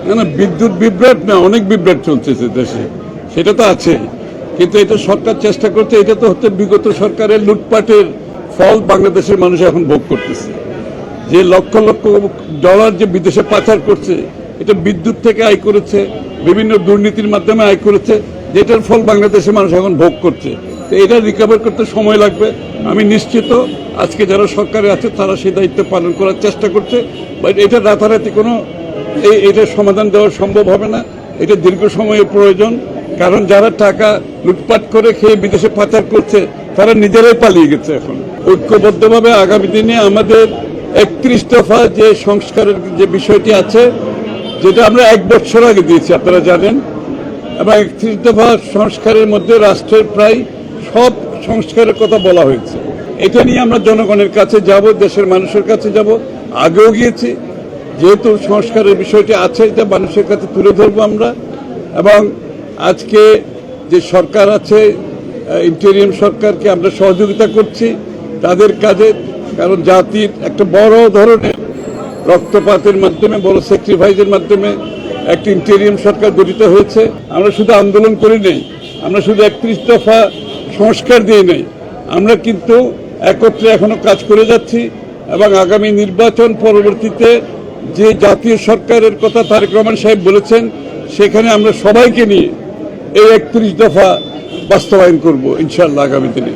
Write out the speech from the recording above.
না না, বিদ্যুৎ বিভ্রাট না, অনেক বিভ্রাট চলতেছে দেশে, সেটা তো আছে। কিন্তু এটা সরকার চেষ্টা করছে, এটা তো হচ্ছে বিগত সরকারের লুটপাটের ফল বাংলাদেশের মানুষ এখন ভোগ করতেছে। যে লক্ষ লক্ষ ডলার যে বিদেশে পাচার করছে, এটা বিদ্যুৎ থেকে আয় করেছে, বিভিন্ন দুর্নীতির মাধ্যমে আয় করেছে, যেটার ফল বাংলাদেশের মানুষ এখন ভোগ করছে। তো এটা রিকভার করতে সময় লাগবে। আমি নিশ্চিত আজকে যারা সরকারে আছে তারা সেই দায়িত্ব পালন করার চেষ্টা করছে, বাট এটা রাতারাতি কোনো এটার সমাধান দেওয়া সম্ভব হবে না। এটা দীর্ঘ সময়ের প্রয়োজন, কারণ যারা টাকা লুটপাট করে খেয়ে বিদেশে পাচার করছে তারা নিজেরাই পালিয়ে গেছে। এখন ঐক্যবদ্ধভাবে আগামী দিনে আমাদের 31 দফা যে সংস্কারের যে বিষয়টি আছে, যেটা আমরা 1 বছর আগে দিয়েছি আপনারা জানেন, এবং 31 দফা সংস্কারের মধ্যে রাষ্ট্রের প্রায় সব সংস্কারের কথা বলা হয়েছে। এটা নিয়ে আমরা জনগণের কাছে যাব, দেশের মানুষের কাছে যাব, আগেও গিয়েছি। যেহেতু সংস্কারের বিষয়টি আছে, এটা মানুষের কাছে তুলে ধরবো আমরা। এবং আজকে যে সরকার আছে, ইন্টেরিয়াম সরকারকে আমরা সহযোগিতা করছি তাদের কাজে, কারণ জাতির একটা বড় ধরনের রক্তপাতের মাধ্যমে, বড় স্যাক্রিফাইসের মাধ্যমে একটা ইন্টেরিয়াম সরকার গঠিত হয়েছে। আমরা শুধু আন্দোলন করি নাই, আমরা শুধু 31 দফা সংস্কার দিয়ে নেই, আমরা কিন্তু একত্রে এখনো কাজ করে যাচ্ছি। এবং আগামী নির্বাচন পরবর্তীতে যে জাতীয় সরকারের কথা তারেক রহমান সাহেব বলেছেন, সেখানে আমরা সবাইকে নিয়ে এই 31 দফা বাস্তবায়ন করব ইনশাআল্লাহ আগামী দিনে।